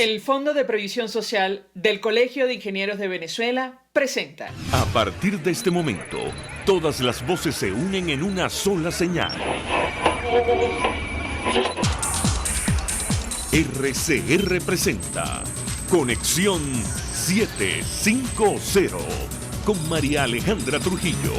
El Fondo de Previsión Social del Colegio de Ingenieros de Venezuela presenta. A partir de este momento, todas las voces se unen en una sola señal. RCR presenta Conexión 750 con María Alejandra Trujillo.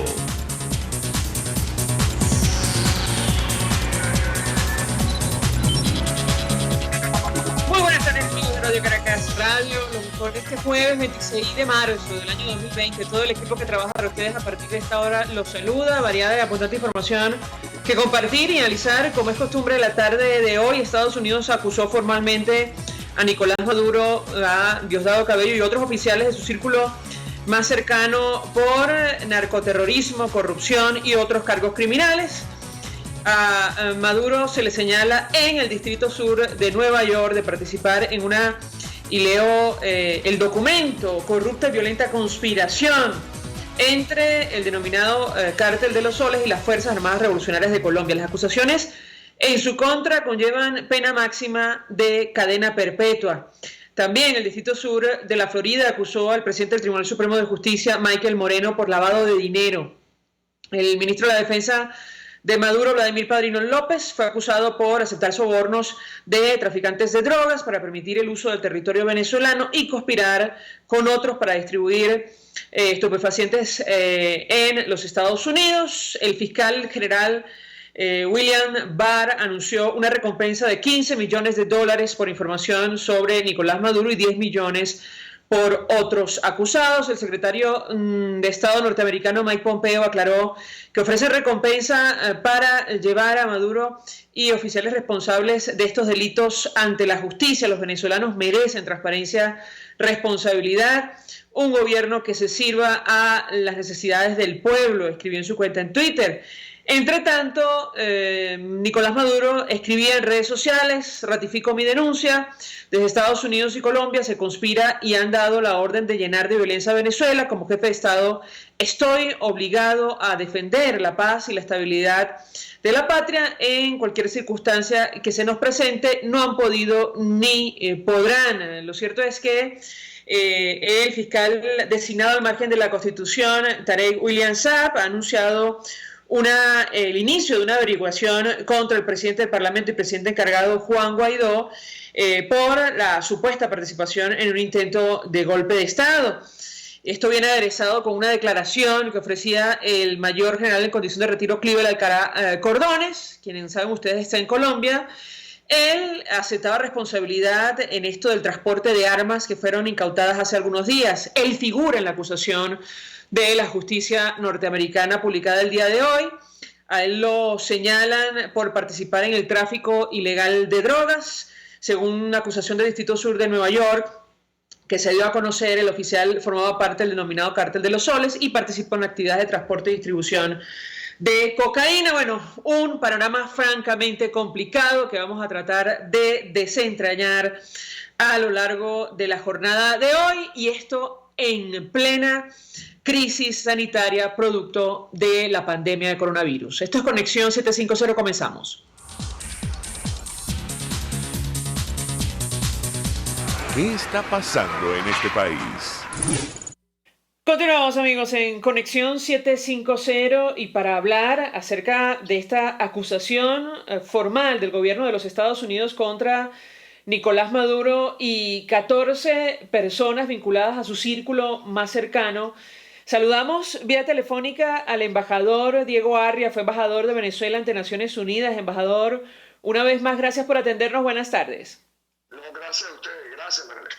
Muy buenas tardes, amigos de Radio Caracas Radio. Con este jueves 26 de marzo del año 2020, todo el equipo que trabaja para ustedes a partir de esta hora los saluda. Variada y abundante información que compartir y analizar. Como es costumbre, la tarde de hoy, Estados Unidos acusó formalmente a Nicolás Maduro, a Diosdado Cabello y otros oficiales de su círculo más cercano por narcoterrorismo, corrupción y otros cargos criminales. A Maduro se le señala en el Distrito Sur de Nueva York de participar en una, y leo el documento, corrupta y violenta conspiración entre el denominado Cártel de los Soles y las Fuerzas Armadas Revolucionarias de Colombia. Las acusaciones en su contra conllevan pena máxima de cadena perpetua. También el Distrito Sur de la Florida acusó al presidente del Tribunal Supremo de Justicia, Michael Moreno, por lavado de dinero. El ministro de la Defensa de Maduro, Vladimir Padrino López, fue acusado por aceptar sobornos de traficantes de drogas para permitir el uso del territorio venezolano y conspirar con otros para distribuir estupefacientes en los Estados Unidos. El fiscal general William Barr anunció una recompensa de $15 millones por información sobre Nicolás Maduro y 10 millones por otros acusados. El secretario de Estado norteamericano Mike Pompeo aclaró que ofrece recompensa para llevar a Maduro y oficiales responsables de estos delitos ante la justicia. Los venezolanos merecen transparencia, responsabilidad, un gobierno que se sirva a las necesidades del pueblo, escribió en su cuenta en Twitter. Entre tanto, Nicolás Maduro escribía en redes sociales: ratifico mi denuncia, desde Estados Unidos y Colombia se conspira y han dado la orden de llenar de violencia a Venezuela. Como jefe de Estado estoy obligado a defender la paz y la estabilidad de la patria en cualquier circunstancia que se nos presente. No han podido ni podrán. Lo cierto es que el fiscal designado al margen de la Constitución, Tarek William Saab, ha anunciado el inicio de una averiguación contra el presidente del Parlamento y presidente encargado Juan Guaidó por la supuesta participación en un intento de golpe de Estado. Esto viene aderezado con una declaración que ofrecía el mayor general en condición de retiro Clivel Alcará Cordones, quien, saben ustedes, está en Colombia. Él aceptaba responsabilidad en esto del transporte de armas que fueron incautadas hace algunos días. Él figura en la acusación de la justicia norteamericana publicada el día de hoy. A él lo señalan por participar en el tráfico ilegal de drogas. Según una acusación del Distrito Sur de Nueva York, que se dio a conocer, el oficial formaba parte del denominado Cártel de los Soles y participó en actividades de transporte y distribución de cocaína. Bueno, un panorama francamente complicado que vamos a tratar de desentrañar a lo largo de la jornada de hoy, y esto en plena crisis sanitaria producto de la pandemia de coronavirus. Esto es Conexión 750, comenzamos. ¿Qué está pasando en este país? Continuamos, amigos, en Conexión 750 y para hablar acerca de esta acusación formal del gobierno de los Estados Unidos contra Nicolás Maduro y 14 personas vinculadas a su círculo más cercano. Saludamos vía telefónica al embajador Diego Arria, fue embajador de Venezuela ante Naciones Unidas. Embajador, una vez más, gracias por atendernos. Buenas tardes. No, gracias a ustedes. Gracias, Manuel.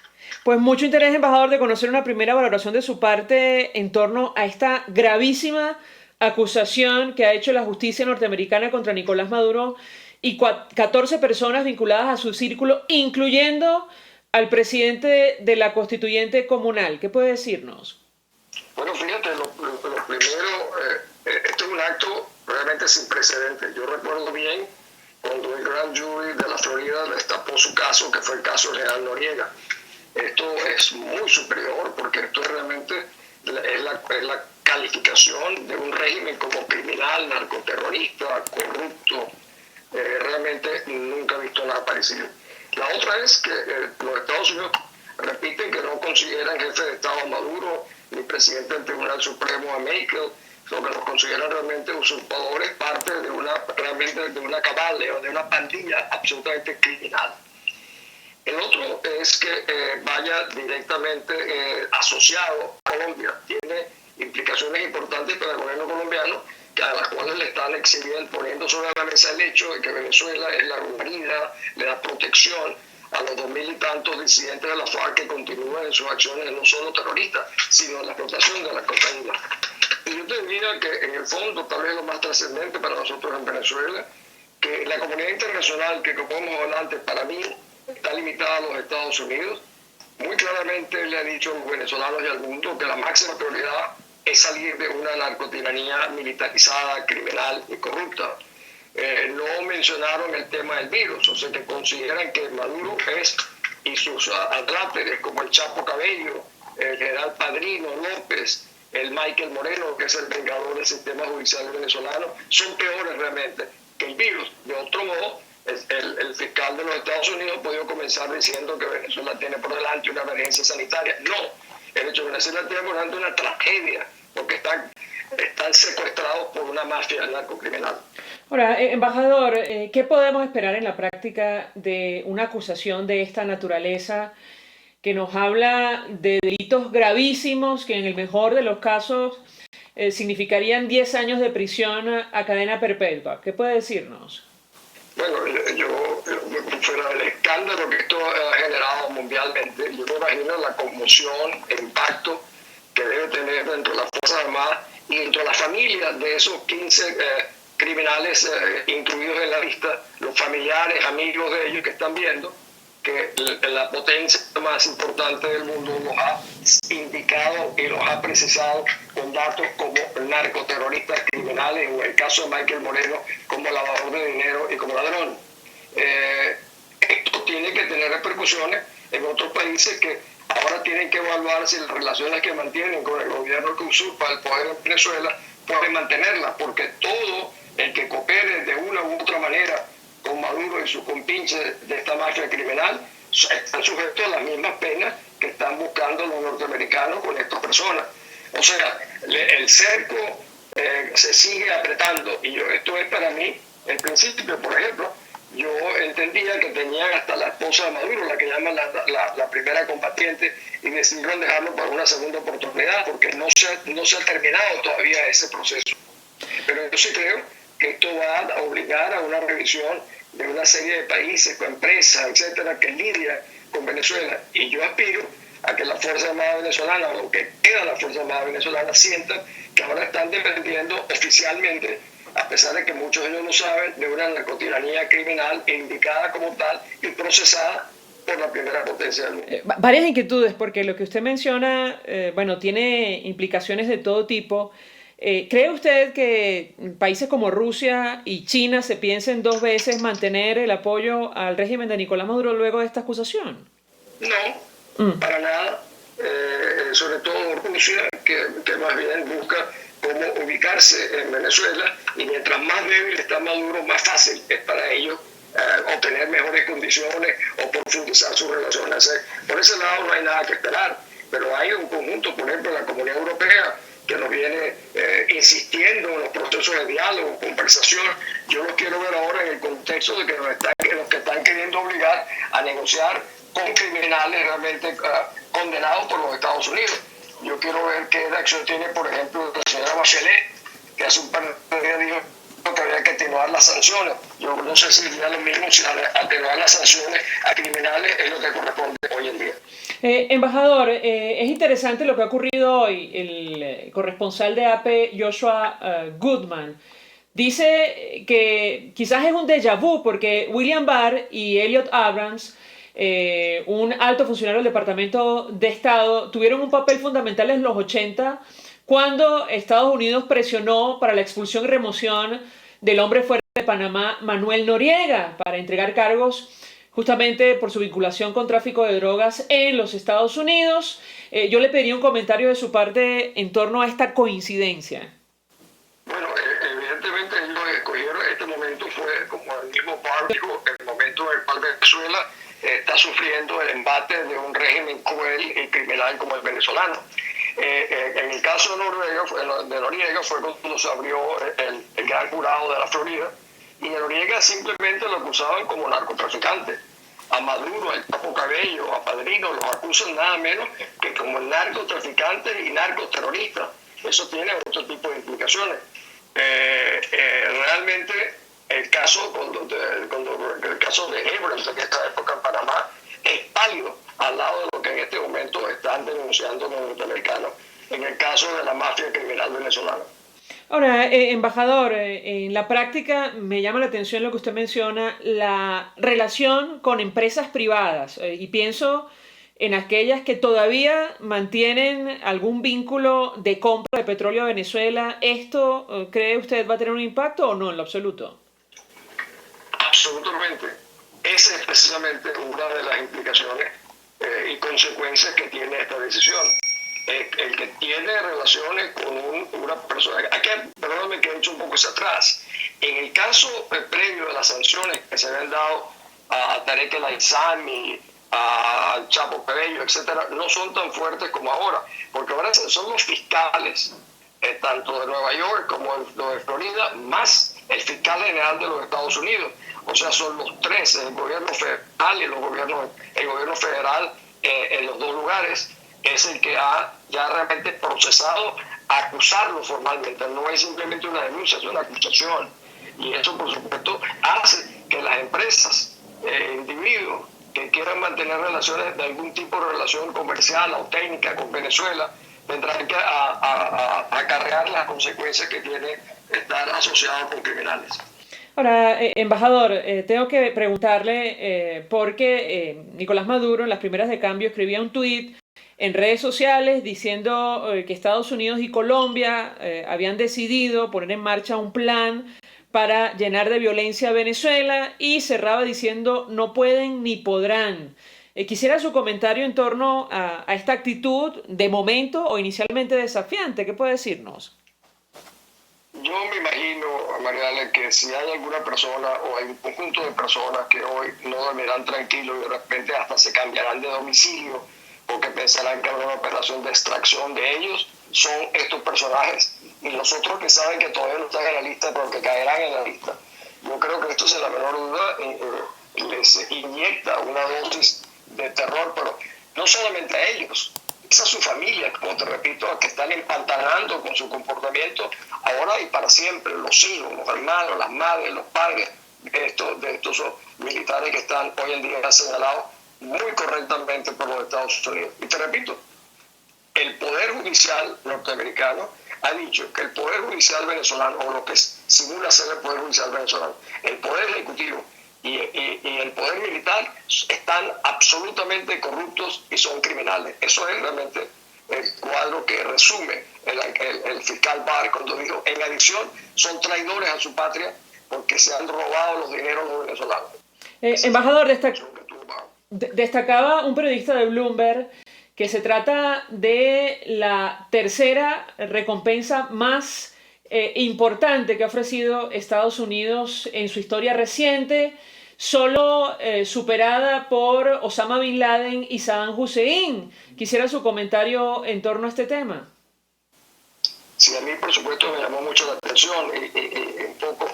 Pues mucho interés, embajador, de conocer una primera valoración de su parte en torno a esta gravísima acusación que ha hecho la justicia norteamericana contra Nicolás Maduro y 14 personas vinculadas a su círculo, incluyendo al presidente de la Constituyente Comunal. ¿Qué puede decirnos? Bueno, fíjate, lo primero, esto es un acto realmente sin precedentes. Yo recuerdo bien cuando el gran jury de la Florida destapó su caso, que fue el caso de General Noriega. Esto es muy superior porque esto realmente es la calificación de un régimen como criminal, narcoterrorista, corrupto. Realmente nunca he visto nada parecido. La otra es que los Estados Unidos repiten que no consideran jefe de Estado a Maduro ni presidente del Tribunal Supremo a Michael, lo que los consideran realmente usurpadores, parte de una cabale o de una pandilla absolutamente criminal. El otro es que vaya directamente asociado a Colombia. Tiene implicaciones importantes para el gobierno colombiano, a las cuales le están exhibiendo, poniendo sobre la mesa el hecho de que Venezuela es la guarida, le da protección a los 2000 y tantos disidentes de la FARC que continúan en sus acciones no solo terroristas, sino en la explotación de la cocaína. Y yo te diría que en el fondo, tal vez lo más trascendente para nosotros en Venezuela, que la comunidad internacional que como hemos hablado antes, para mí está limitada a los Estados Unidos. Muy claramente le ha dicho a los venezolanos y al mundo que la máxima prioridad es salir de una narcotiranía militarizada, criminal y corrupta. No mencionaron el tema del virus, o sea que consideran que Maduro es, y sus adláteres como el Chapo Cabello, el general Padrino López, el Michael Moreno, que es el vengador del sistema judicial venezolano, son peores realmente que el virus. De otro modo, el fiscal de los Estados Unidos ha podido comenzar diciendo que Venezuela tiene por delante una emergencia sanitaria. No, el hecho de Venezuela tiene por delante una tragedia, porque están secuestrados por una mafia narcocriminal. Ahora, embajador, ¿qué podemos esperar en la práctica de una acusación de esta naturaleza que nos habla de delitos gravísimos que en el mejor de los casos significarían 10 años de prisión a cadena perpetua? ¿Qué puede decirnos? Bueno, yo fuera del escándalo que esto ha generado mundialmente, yo me imagino la conmoción, el impacto que debe tener dentro de las Fuerzas Armadas y dentro de las familias de esos 15 criminales incluidos en la lista, los familiares, amigos de ellos que están viendo que la potencia más importante del mundo los ha indicado y los ha precisado con datos como narcoterroristas criminales, o en el caso de Michael Moreno, como lavador de dinero y como ladrón. Esto tiene que tener repercusiones en otros países que ahora tienen que evaluar si las relaciones que mantienen con el gobierno que usurpa el poder en Venezuela pueden mantenerlas, porque todo el que coopere de una u otra manera con Maduro y sus compinches de esta mafia criminal están sujetos a las mismas penas que están buscando los norteamericanos con estas personas. O sea, el cerco se sigue apretando, y esto es para mí el principio. Por ejemplo, yo entendía que tenían hasta la esposa de Maduro, la que llaman la primera combatiente, y decidieron dejarlo para una segunda oportunidad porque no se ha terminado todavía ese proceso. Pero yo sí creo que esto va a obligar a una revisión de una serie de países, con empresas, etcétera, que lidian con Venezuela. Y yo aspiro a que la Fuerza Armada venezolana, o lo que queda la Fuerza Armada venezolana, sientan que ahora están dependiendo oficialmente, a pesar de que muchos de ellos no saben, de una narcotiranía criminal indicada como tal y procesada por la primera potencia del mundo. Varias inquietudes, porque lo que usted menciona, tiene implicaciones de todo tipo. ¿Cree usted que países como Rusia y China se piensen dos veces mantener el apoyo al régimen de Nicolás Maduro luego de esta acusación? No, para nada. Sobre todo Rusia, que más bien busca cómo ubicarse en Venezuela, y mientras más débil está Maduro, más fácil es para ellos obtener mejores condiciones o profundizar sus relaciones. Por ese lado no hay nada que esperar, pero hay un conjunto, por ejemplo, la Comunidad Europea, que nos viene insistiendo en los procesos de diálogo, conversación. Yo los quiero ver ahora en el contexto de que nos están queriendo obligar a negociar con criminales realmente condenados por los Estados Unidos. Yo quiero ver qué reacción tiene, por ejemplo, la señora Bachelet, que hace un par de días dijo que había que atenuar las sanciones. Yo no sé si diría lo mismo, si atenuar las sanciones a criminales es lo que corresponde hoy en día. Embajador, es interesante lo que ha ocurrido hoy. El corresponsal de AP, Joshua Goodman, dice que quizás es un déjà vu porque William Barr y Elliot Abrams, un alto funcionario del Departamento de Estado, tuvieron un papel fundamental en los 80 cuando Estados Unidos presionó para la expulsión y remoción del hombre fuera de Panamá, Manuel Noriega, para entregar cargos justamente por su vinculación con tráfico de drogas en los Estados Unidos. Yo le pediría un comentario de su parte en torno a esta coincidencia. Bueno, evidentemente ellos escogieron, este momento fue, como el mismo Barr dijo, el momento en el cual Venezuela está sufriendo el embate de un régimen cruel y criminal como el venezolano. En el caso de Noriega fue cuando se abrió el gran jurado de la Florida, y a Noriega simplemente lo acusaban como narcotraficante. A Maduro, al Chapo Cabello, a Padrino los acusan nada menos que como narcotraficantes y narcoterroristas. Eso tiene otro tipo de implicaciones. Realmente el caso el caso de Ebro en esta época en Panamá es pálido al lado de lo que en este momento están denunciando los norteamericanos en el caso de la mafia criminal venezolana. Ahora, embajador, en la práctica me llama la atención lo que usted menciona, la relación con empresas privadas, y pienso en aquellas que todavía mantienen algún vínculo de compra de petróleo a Venezuela. ¿Esto cree usted va a tener un impacto o no en lo absoluto? Absolutamente. Esa es precisamente una de las implicaciones y consecuencias que tiene esta decisión. El que tiene relaciones con una persona. Perdóname que he hecho un poco hacia atrás. En el caso previo de las sanciones que se habían dado a Tarek El Aissami, a Chapo Cabello, etcétera, no son tan fuertes como ahora, porque ahora son los fiscales, tanto de Nueva York como de Florida, más el fiscal general de los Estados Unidos. O sea, son los tres, el gobierno federal y el gobierno federal en los dos lugares, es el que ha ya realmente procesado acusarlo formalmente. No es simplemente una denuncia, es una acusación. Y eso, por supuesto, hace que las empresas, individuos que quieran mantener relaciones de algún tipo de relación comercial o técnica con Venezuela, tendrán que acarrear las consecuencias que tiene estar asociado con criminales. Ahora, embajador, tengo que preguntarle porque Nicolás Maduro en las primeras de cambio escribía un tuit en redes sociales diciendo que Estados Unidos y Colombia habían decidido poner en marcha un plan para llenar de violencia a Venezuela, y cerraba diciendo no pueden ni podrán. Quisiera su comentario en torno a esta actitud de momento o inicialmente desafiante. ¿Qué puede decirnos? Yo me imagino, Mariale, que si hay alguna persona o hay un conjunto de personas que hoy no dormirán tranquilos y de repente hasta se cambiarán de domicilio porque pensarán que habrá una operación de extracción de ellos, son estos personajes y los otros que saben que todavía no están en la lista pero que caerán en la lista. Yo creo que esto, sin la menor duda, les inyecta una dosis de terror, pero no solamente a ellos, es a su familia, como te repito, a que están empantanando con su comportamiento ahora y para siempre, los hijos, los hermanos, las madres, los padres de estos militares que están hoy en día señalados muy correctamente por los Estados Unidos. Y te repito, el Poder Judicial norteamericano ha dicho que el Poder Judicial venezolano, o lo que simula ser el Poder Judicial venezolano, el Poder Ejecutivo y el Poder Militar están absolutamente corruptos y son criminales. Eso es realmente el cuadro que resume el fiscal Barr cuando dijo, en adición, son traidores a su patria porque se han robado los dineros de los venezolanos. Embajador, destacaba un periodista de Bloomberg que se trata de la tercera recompensa más importante que ha ofrecido Estados Unidos en su historia reciente, solo superada por Osama Bin Laden y Saddam Hussein. Quisiera su comentario en torno a este tema. Sí, a mí por supuesto me llamó mucho la atención y un poco,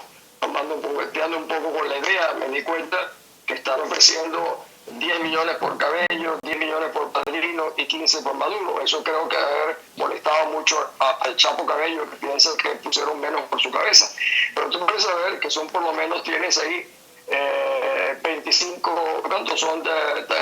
jugueteando un poco con la idea, me di cuenta que están ofreciendo 10 millones por Cabello, 10 millones por Padrino y 15 por Maduro. Eso creo que debe haber molestado mucho al Chapo Cabello, que piensa que pusieron menos por su cabeza. Pero tú puedes saber que son por lo menos, tienes ahí 25, ¿cuántos son?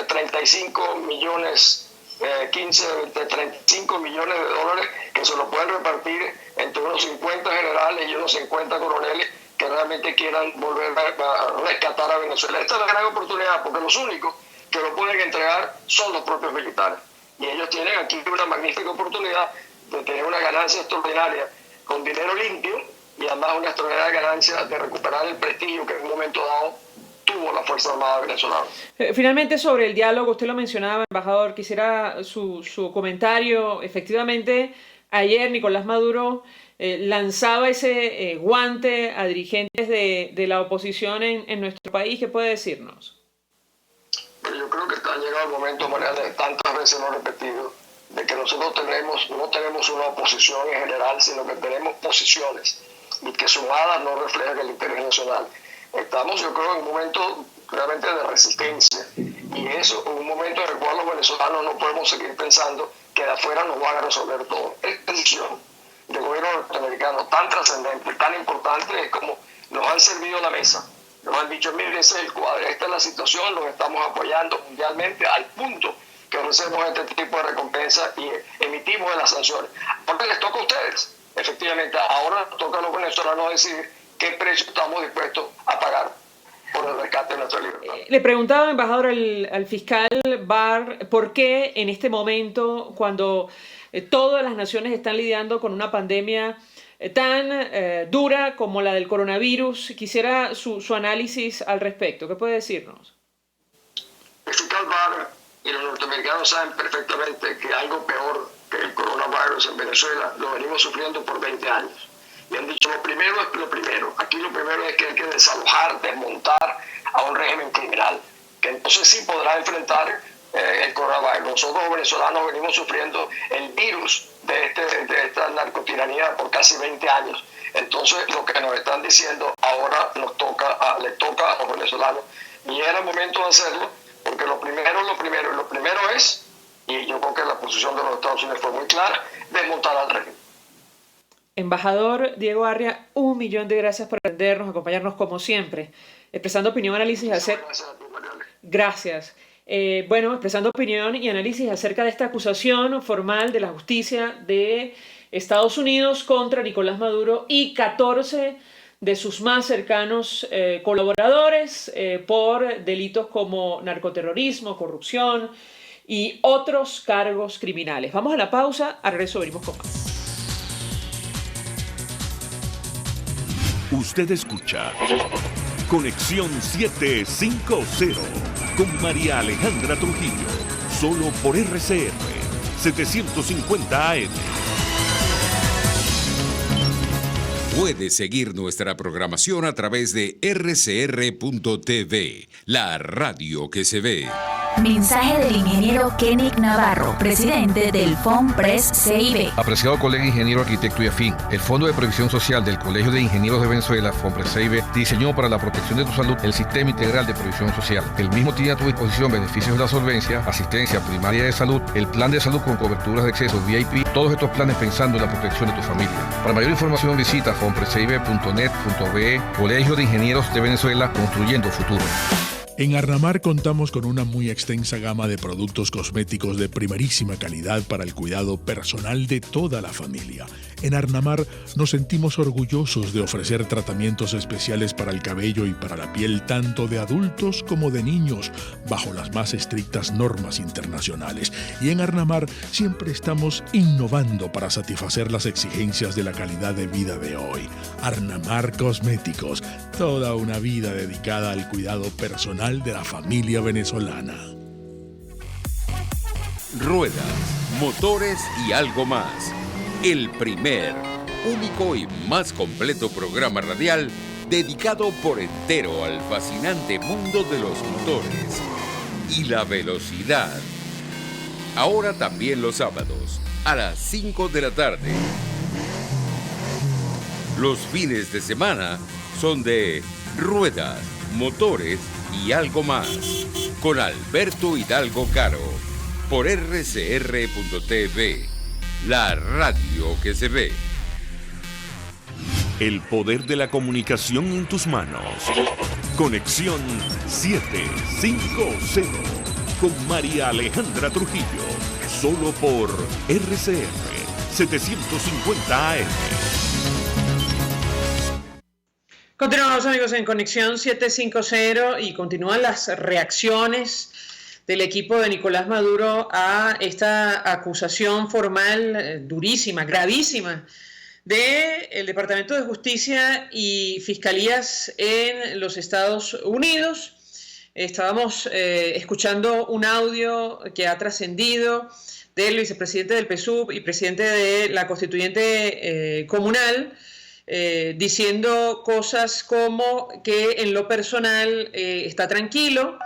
35 millones, 35 millones de dólares que se lo pueden repartir entre unos 50 generales y unos 50 coroneles que realmente quieran volver a rescatar a Venezuela. Esta es la gran oportunidad, porque los únicos que lo pueden entregar son los propios militares. Y ellos tienen aquí una magnífica oportunidad de tener una ganancia extraordinaria con dinero limpio y además una extraordinaria ganancia de recuperar el prestigio que en un momento dado tuvo la Fuerza Armada venezolana. Finalmente, sobre el diálogo, usted lo mencionaba, embajador, quisiera su comentario. Efectivamente, ayer Nicolás Maduro lanzaba ese guante a dirigentes de la oposición en nuestro país. ¿Qué puede decirnos? pero yo creo que está llegado el momento, Mariana, de tantas veces lo he repetido, de que nosotros no tenemos una oposición en general, sino que tenemos posiciones y que sumadas no reflejan el interés nacional. Estamos, yo creo, en un momento realmente de resistencia, y eso en un momento en el cual los venezolanos no podemos seguir pensando que de afuera nos van a resolver todo. Esta decisión del gobierno norteamericano tan trascendente, tan importante, es como nos han servido la mesa. Nos han dicho, miren, ese es el cuadro, esta es la situación, los estamos apoyando mundialmente al punto que ofrecemos este tipo de recompensa y emitimos las sanciones. Porque les toca a ustedes, efectivamente, ahora nos toca a los venezolanos decidir qué precio estamos dispuestos a pagar por el rescate de nuestra libertad. Le preguntaba, embajador, al fiscal Barr, ¿por qué en este momento, cuando todas las naciones están lidiando con una pandemia tan dura como la del coronavirus? Quisiera su análisis al respecto. ¿Qué puede decirnos? El fiscal Barr y los norteamericanos saben perfectamente que algo peor que el coronavirus en Venezuela lo venimos sufriendo por 20 años. Y han dicho, lo primero es lo primero. Aquí lo primero es que hay que desalojar, desmontar a un régimen criminal, que entonces sí podrá enfrentar el coronavirus. Nosotros los venezolanos venimos sufriendo el virus de esta narcotiranía por casi 20 años. Entonces lo que nos están diciendo ahora le toca a los venezolanos. Y era el momento de hacerlo, porque lo primero es lo primero. Y lo primero es, y yo creo que la posición de los Estados Unidos fue muy clara, desmontar al régimen. Embajador Diego Arria, 1.000.000 de gracias por atendernos, acompañarnos como siempre, expresando opinión, análisis acerca... Gracias. Expresando opinión y análisis acerca de esta acusación formal de la justicia de Estados Unidos contra Nicolás Maduro y 14 de sus más cercanos colaboradores por delitos como narcoterrorismo, corrupción y otros cargos criminales. Vamos a la pausa, al regreso venimos con más. Usted escucha Conexión 750 con María Alejandra Trujillo, solo por RCR 750 AM. Puede seguir nuestra programación a través de rcr.tv, la radio que se ve. Mensaje del ingeniero Kenick Navarro, presidente del FOMPRES CIB. Apreciado colega ingeniero, arquitecto y afín, el Fondo de Previsión Social del Colegio de Ingenieros de Venezuela, FOMPRES CIB, diseñó para la protección de tu salud el Sistema Integral de Previsión Social. El mismo tiene a tu disposición beneficios de la solvencia, asistencia primaria de salud, el plan de salud con coberturas de acceso VIP, todos estos planes pensando en la protección de tu familia. Para mayor información visita fomprescib.net.be, Colegio de Ingenieros de Venezuela, construyendo futuro. En Arnamar contamos con una muy extensa gama de productos cosméticos de primerísima calidad para el cuidado personal de toda la familia. En Arnamar nos sentimos orgullosos de ofrecer tratamientos especiales para el cabello y para la piel tanto de adultos como de niños, bajo las más estrictas normas internacionales. Y en Arnamar siempre estamos innovando para satisfacer las exigencias de la calidad de vida de hoy. Arnamar Cosméticos, toda una vida dedicada al cuidado personal de la familia venezolana. Ruedas, motores y algo más. El primer, único y más completo programa radial dedicado por entero al fascinante mundo de los motores y la velocidad. Ahora también los sábados, a las 5 de la tarde. Los fines de semana son de Ruedas, Motores y algo más, con Alberto Hidalgo Caro, por rcr.tv, la radio que se ve. El poder de la comunicación en tus manos. Conexión 750 con María Alejandra Trujillo, solo por RCR 750 AM. Continuamos, amigos, en Conexión 750 y continúan las reacciones del equipo de Nicolás Maduro a esta acusación formal durísima, gravísima, del Departamento de Justicia y Fiscalías en los Estados Unidos. Estábamos escuchando un audio que ha trascendido del vicepresidente del PSUV y presidente de la Constituyente Comunal, diciendo cosas como que en lo personal está tranquilo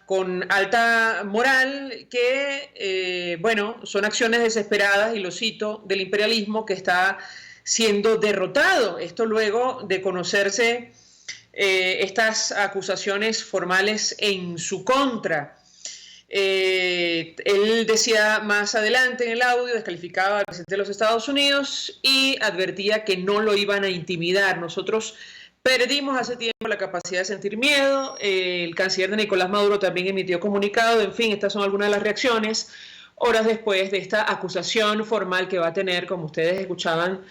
con alta moral que, bueno, son acciones desesperadas, y lo cito, del imperialismo que está siendo derrotado. Esto luego de conocerse estas acusaciones formales en su contra. Él decía más adelante en el audio, descalificaba al presidente de los Estados Unidos y advertía que no lo iban a intimidar. Nosotros perdimos hace tiempo la capacidad de sentir miedo. El canciller de Nicolás Maduro también emitió comunicado. En fin, estas son algunas de las reacciones horas después de esta acusación formal que va a tener, como ustedes escuchaban,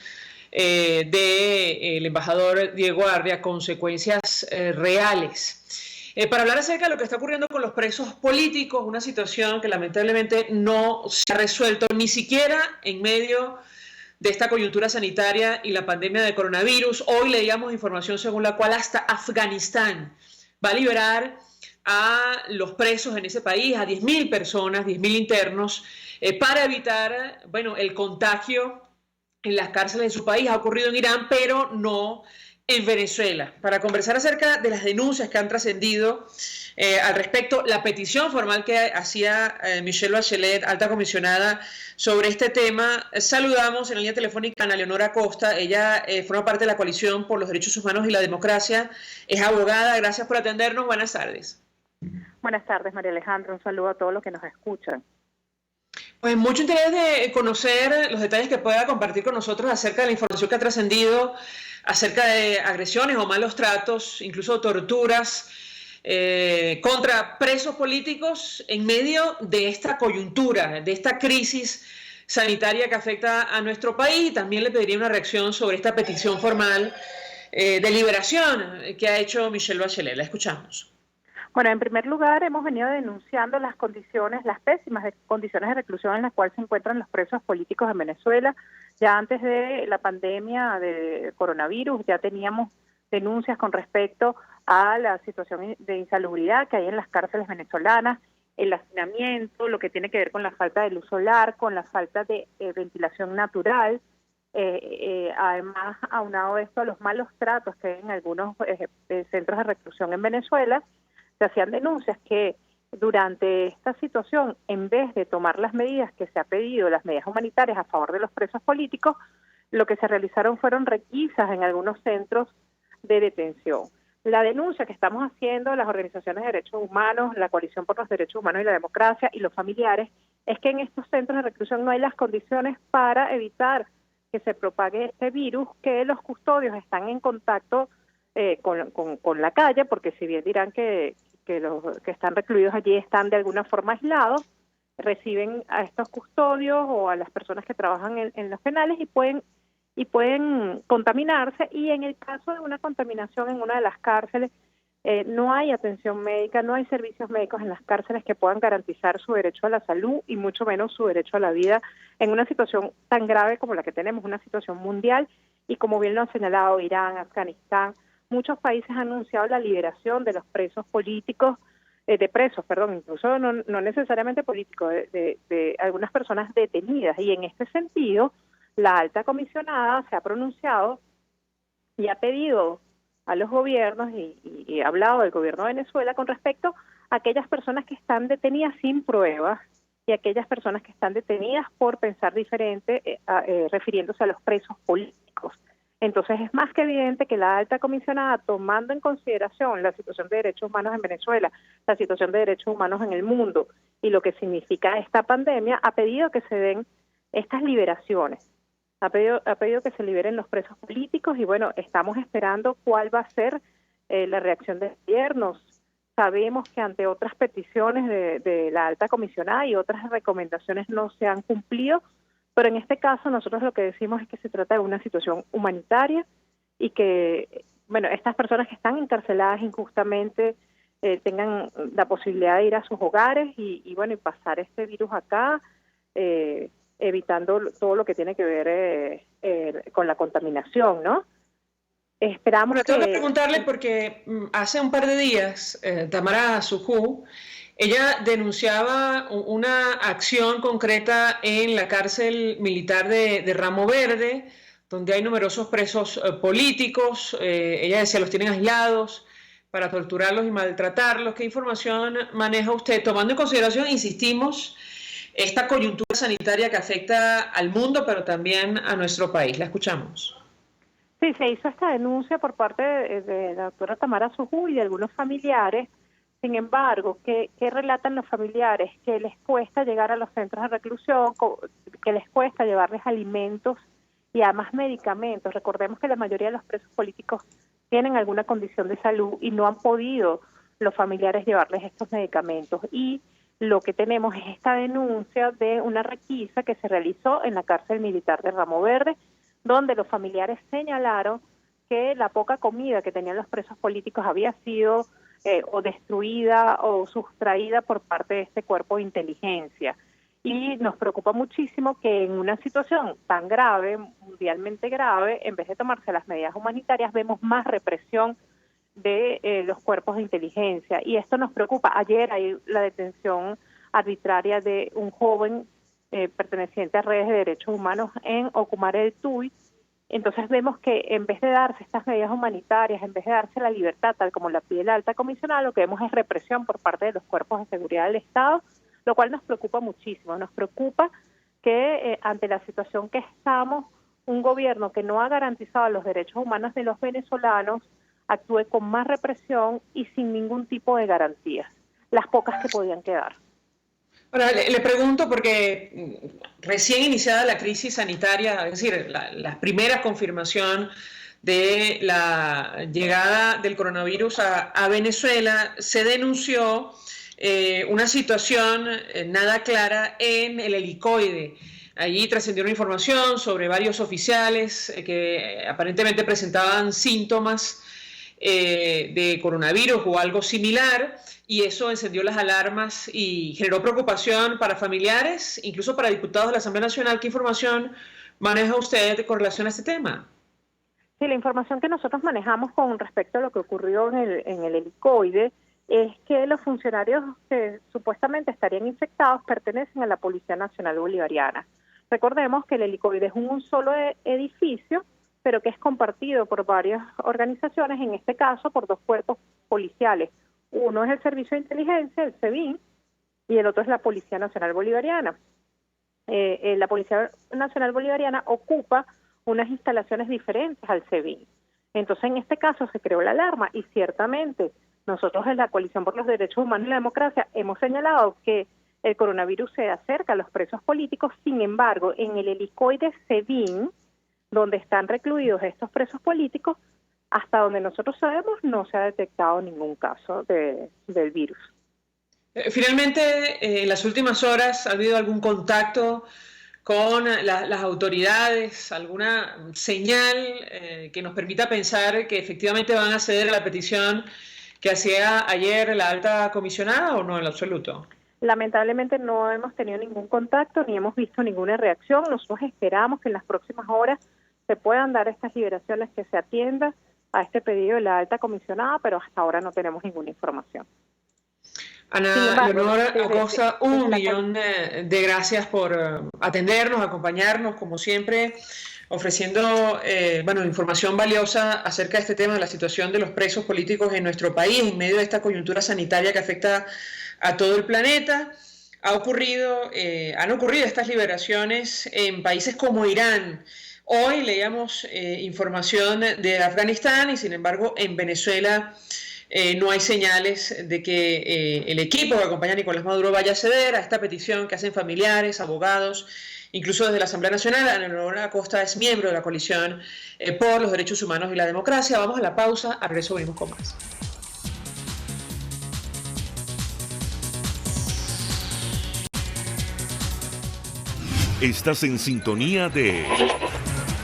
del embajador Diego Arria, consecuencias reales. Para hablar acerca de lo que está ocurriendo con los presos políticos, una situación que lamentablemente no se ha resuelto ni siquiera en medio de esta coyuntura sanitaria y la pandemia de coronavirus. Hoy leíamos información según la cual hasta Afganistán va a liberar a los presos en ese país, a 10.000 personas, 10.000 internos, para evitar, bueno, el contagio en las cárceles de su país. Ha ocurrido en Irán, pero no en Venezuela. Para conversar acerca de las denuncias que han trascendido al respecto, la petición formal que hacía Michelle Bachelet, alta comisionada, sobre este tema, saludamos en la línea telefónica a Ana Leonora Costa. Ella forma parte de la Coalición por los Derechos Humanos y la Democracia, es abogada. Gracias por atendernos. Buenas tardes. Buenas tardes, María Alejandra. Un saludo a todos los que nos escuchan. Pues mucho interés de conocer los detalles que pueda compartir con nosotros acerca de la información que ha trascendido acerca de agresiones o malos tratos, incluso torturas contra presos políticos en medio de esta coyuntura, de esta crisis sanitaria que afecta a nuestro país. Y también le pediría una reacción sobre esta petición formal de liberación que ha hecho Michelle Bachelet. La escuchamos. Bueno, en primer lugar, hemos venido denunciando las condiciones, las pésimas condiciones de reclusión en las cuales se encuentran los presos políticos en Venezuela. Ya antes de la pandemia de coronavirus ya teníamos denuncias con respecto a la situación de insalubridad que hay en las cárceles venezolanas, el hacinamiento, lo que tiene que ver con la falta de luz solar, con la falta de ventilación natural. Además, aunado a esto, a los malos tratos que hay en algunos centros de reclusión en Venezuela, se hacían denuncias que durante esta situación, en vez de tomar las medidas que se ha pedido, las medidas humanitarias a favor de los presos políticos, lo que se realizaron fueron requisas en algunos centros de detención. La denuncia que estamos haciendo las organizaciones de derechos humanos, la Coalición por los Derechos Humanos y la Democracia y los familiares, es que en estos centros de reclusión no hay las condiciones para evitar que se propague este virus, que los custodios están en contacto con la calle, porque si bien dirán que los que están recluidos allí están de alguna forma aislados, reciben a estos custodios o a las personas que trabajan en los penales y pueden contaminarse, y en el caso de una contaminación en una de las cárceles, no hay atención médica, no hay servicios médicos en las cárceles que puedan garantizar su derecho a la salud y mucho menos su derecho a la vida en una situación tan grave como la que tenemos, una situación mundial, y como bien lo han señalado Irán, Afganistán. Muchos países han anunciado la liberación de los presos políticos, incluso no necesariamente políticos, de algunas personas detenidas. Y en este sentido, la alta comisionada se ha pronunciado y ha pedido a los gobiernos y ha hablado del gobierno de Venezuela con respecto a aquellas personas que están detenidas sin pruebas y aquellas personas que están detenidas por pensar diferente, refiriéndose a los presos políticos. Entonces es más que evidente que la alta comisionada, tomando en consideración la situación de derechos humanos en Venezuela, la situación de derechos humanos en el mundo y lo que significa esta pandemia, ha pedido que se den estas liberaciones, ha pedido que se liberen los presos políticos, y bueno, estamos esperando cuál va a ser la reacción del gobierno. Sabemos que ante otras peticiones de la alta comisionada y otras recomendaciones no se han cumplido, pero en este caso nosotros lo que decimos es que se trata de una situación humanitaria y que, bueno, estas personas que están encarceladas injustamente tengan la posibilidad de ir a sus hogares y pasar este virus acá, evitando todo lo que tiene que ver con la contaminación, ¿no? Esperamos que... Tengo que preguntarle porque hace un par de días, Tamara Sujú, ella denunciaba una acción concreta en la cárcel militar de Ramo Verde, donde hay numerosos presos políticos. Ella decía, los tienen aislados, para torturarlos y maltratarlos. ¿Qué información maneja usted? Tomando en consideración, insistimos, esta coyuntura sanitaria que afecta al mundo, pero también a nuestro país. La escuchamos. Sí, se hizo esta denuncia por parte de la doctora Tamara Sujú y de algunos familiares. Sin embargo, ¿qué relatan los familiares? Que les cuesta llegar a los centros de reclusión, que les cuesta llevarles alimentos y además medicamentos. Recordemos que la mayoría de los presos políticos tienen alguna condición de salud y no han podido los familiares llevarles estos medicamentos. Y lo que tenemos es esta denuncia de una requisa que se realizó en la cárcel militar de Ramo Verde, donde los familiares señalaron que la poca comida que tenían los presos políticos había sido o destruida o sustraída por parte de este cuerpo de inteligencia. Y nos preocupa muchísimo que en una situación tan grave, mundialmente grave, en vez de tomarse las medidas humanitarias, vemos más represión de los cuerpos de inteligencia. Y esto nos preocupa. Ayer hay la detención arbitraria de un joven perteneciente a redes de derechos humanos en Ocumare del Tuy. Entonces vemos que en vez de darse estas medidas humanitarias, en vez de darse la libertad, tal como la pide la alta comisionada, lo que vemos es represión por parte de los cuerpos de seguridad del Estado, lo cual nos preocupa muchísimo. Nos preocupa que ante la situación que estamos, un gobierno que no ha garantizado los derechos humanos de los venezolanos actúe con más represión y sin ningún tipo de garantías, las pocas que podían quedar. Ahora, le pregunto porque recién iniciada la crisis sanitaria, es decir, la primera confirmación de la llegada del coronavirus a Venezuela, se denunció una situación nada clara en el helicoide. Allí trascendió una información sobre varios oficiales que aparentemente presentaban síntomas de coronavirus o algo similar, y eso encendió las alarmas y generó preocupación para familiares, incluso para diputados de la Asamblea Nacional. ¿Qué información maneja usted con relación a este tema? Sí, la información que nosotros manejamos con respecto a lo que ocurrió en el helicoide es que los funcionarios que supuestamente estarían infectados pertenecen a la Policía Nacional Bolivariana. Recordemos que el helicoide es un solo edificio, pero que es compartido por varias organizaciones, en este caso por dos cuerpos policiales. Uno es el Servicio de Inteligencia, el SEBIN, y el otro es la Policía Nacional Bolivariana. La Policía Nacional Bolivariana ocupa unas instalaciones diferentes al SEBIN. Entonces, en este caso se creó la alarma y ciertamente nosotros en la Coalición por los Derechos Humanos y la Democracia hemos señalado que el coronavirus se acerca a los presos políticos. Sin embargo, en el helicoide SEBIN, donde están recluidos estos presos políticos, hasta donde nosotros sabemos, no se ha detectado ningún caso del virus. Finalmente, en las últimas horas, ¿ha habido algún contacto con las autoridades, alguna señal que nos permita pensar que efectivamente van a ceder a la petición que hacía ayer la alta comisionada, o no en lo absoluto? Lamentablemente no hemos tenido ningún contacto ni hemos visto ninguna reacción. Nosotros esperamos que en las próximas horas se puedan dar estas liberaciones, que se atienda a este pedido de la alta comisionada, pero hasta ahora no tenemos ninguna información. Ana Leonor Acosta, un millón de gracias por atendernos, acompañarnos, como siempre, ofreciendo información valiosa acerca de este tema, de la situación de los presos políticos en nuestro país, en medio de esta coyuntura sanitaria que afecta a todo el planeta. Han ocurrido estas liberaciones en países como Irán. Hoy leíamos información de Afganistán y, sin embargo, en Venezuela no hay señales de que el equipo que acompaña a Nicolás Maduro vaya a ceder a esta petición que hacen familiares, abogados, incluso desde la Asamblea Nacional. Ana Leonor Acosta es miembro de la Coalición por los Derechos Humanos y la Democracia. Vamos a la pausa, a regreso venimos con más. Estás en sintonía de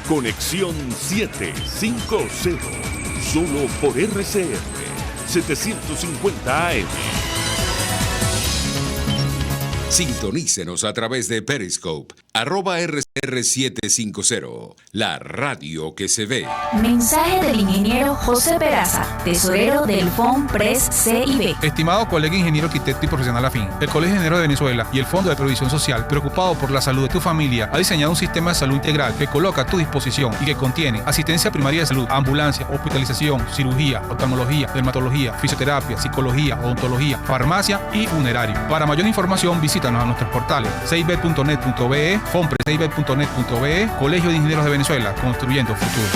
Conexión 750, solo por RCR 750 AM. Sintonícenos a través de Periscope @RCR750, la radio que se ve. Mensaje del ingeniero José Peraza, tesorero del FOMPRES CIB. Estimado colega ingeniero, arquitecto y profesional afín, el Colegio de Ingenieros de Venezuela y el Fondo de Previsión Social, preocupado por la salud de tu familia, ha diseñado un sistema de salud integral que coloca a tu disposición y que contiene asistencia primaria de salud, ambulancia, hospitalización, cirugía, oftalmología, dermatología, fisioterapia, psicología, odontología, farmacia y funerario. Para mayor información, visítanos a nuestros portales cib.net.be, fomprescib.net.be, Colegio de Ingenieros de Venezuela, construyendo futuro.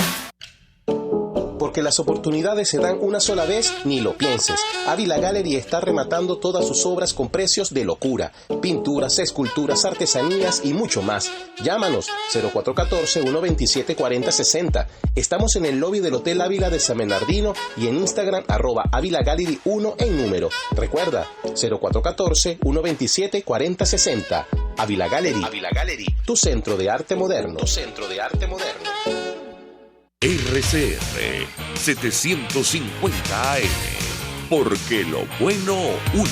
Porque las oportunidades se dan una sola vez, ni lo pienses. Ávila Gallery está rematando todas sus obras con precios de locura. Pinturas, esculturas, artesanías y mucho más. Llámanos 0414-127-4060. Estamos en el lobby del Hotel Ávila de San Bernardino y en Instagram @Ávila Gallery 1 en número. Recuerda, 0414-127-4060. Ávila Gallery. Ávila Gallery, tu centro de arte moderno. Tu centro de arte moderno. RCR 750 AM, porque lo bueno une.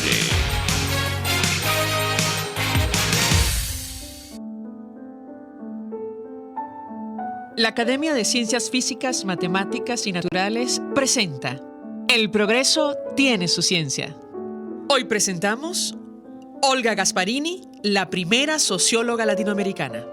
La Academia de Ciencias Físicas, Matemáticas y Naturales presenta El progreso tiene su ciencia. Hoy presentamos Olga Gasparini, la primera socióloga latinoamericana.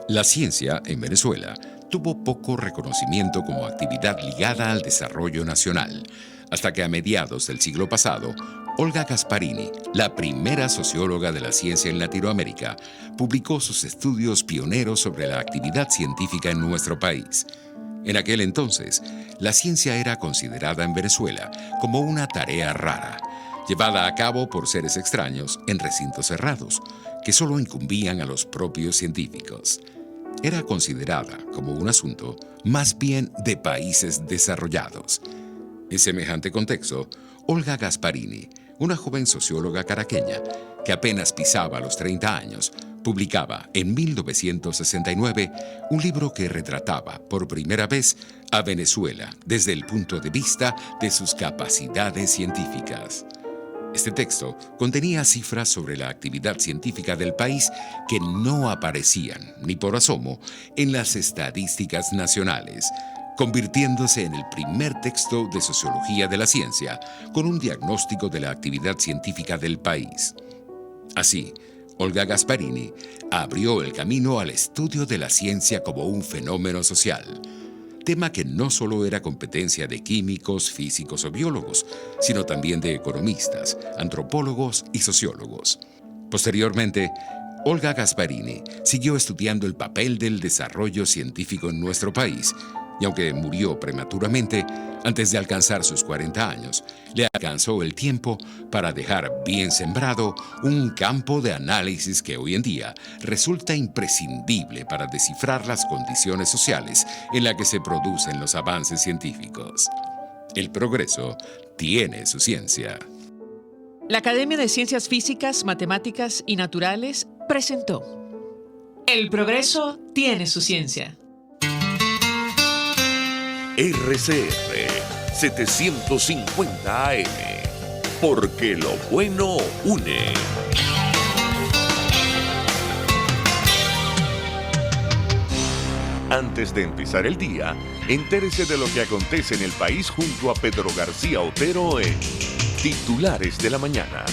La ciencia en Venezuela tuvo poco reconocimiento como actividad ligada al desarrollo nacional, hasta que a mediados del siglo pasado, Olga Gasparini, la primera socióloga de la ciencia en Latinoamérica, publicó sus estudios pioneros sobre la actividad científica en nuestro país. En aquel entonces, la ciencia era considerada en Venezuela como una tarea rara, llevada a cabo por seres extraños en recintos cerrados, que solo incumbían a los propios científicos. Era considerada como un asunto más bien de países desarrollados. En semejante contexto, Olga Gasparini, una joven socióloga caraqueña que apenas pisaba los 30 años, publicaba en 1969 un libro que retrataba por primera vez a Venezuela desde el punto de vista de sus capacidades científicas. Este texto contenía cifras sobre la actividad científica del país que no aparecían, ni por asomo, en las estadísticas nacionales, convirtiéndose en el primer texto de sociología de la ciencia con un diagnóstico de la actividad científica del país. Así, Olga Gasparini abrió el camino al estudio de la ciencia como un fenómeno social, tema que no solo era competencia de químicos, físicos o biólogos, sino también de economistas, antropólogos y sociólogos. Posteriormente, Olga Gasparini siguió estudiando el papel del desarrollo científico en nuestro país, y aunque murió prematuramente, antes de alcanzar sus 40 años, le alcanzó el tiempo para dejar bien sembrado un campo de análisis que hoy en día resulta imprescindible para descifrar las condiciones sociales en las que se producen los avances científicos. El progreso tiene su ciencia. La Academia de Ciencias Físicas, Matemáticas y Naturales presentó El progreso tiene su ciencia. RCR 750 AM, porque lo bueno une. Antes de empezar el día, entérese de lo que acontece en el país junto a Pedro García Otero en Titulares de la Mañana,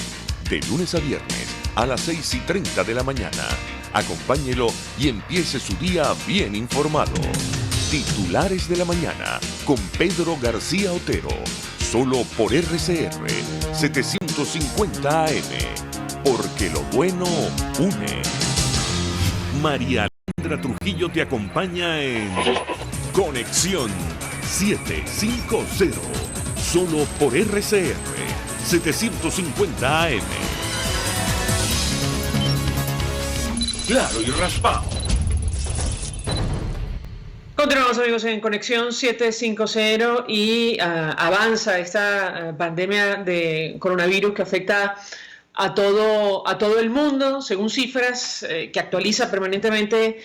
de lunes a viernes a las 6:30 de la mañana. Acompáñelo y empiece su día bien informado. Titulares de la Mañana con Pedro García Otero, solo por RCR 750 AM, porque lo bueno une. María Alejandra Trujillo te acompaña en Conexión 750, solo por RCR 750 AM. Claro y raspado. Continuamos, amigos, en Conexión 750 y avanza esta pandemia de coronavirus que afecta a todo el mundo, según cifras que actualiza permanentemente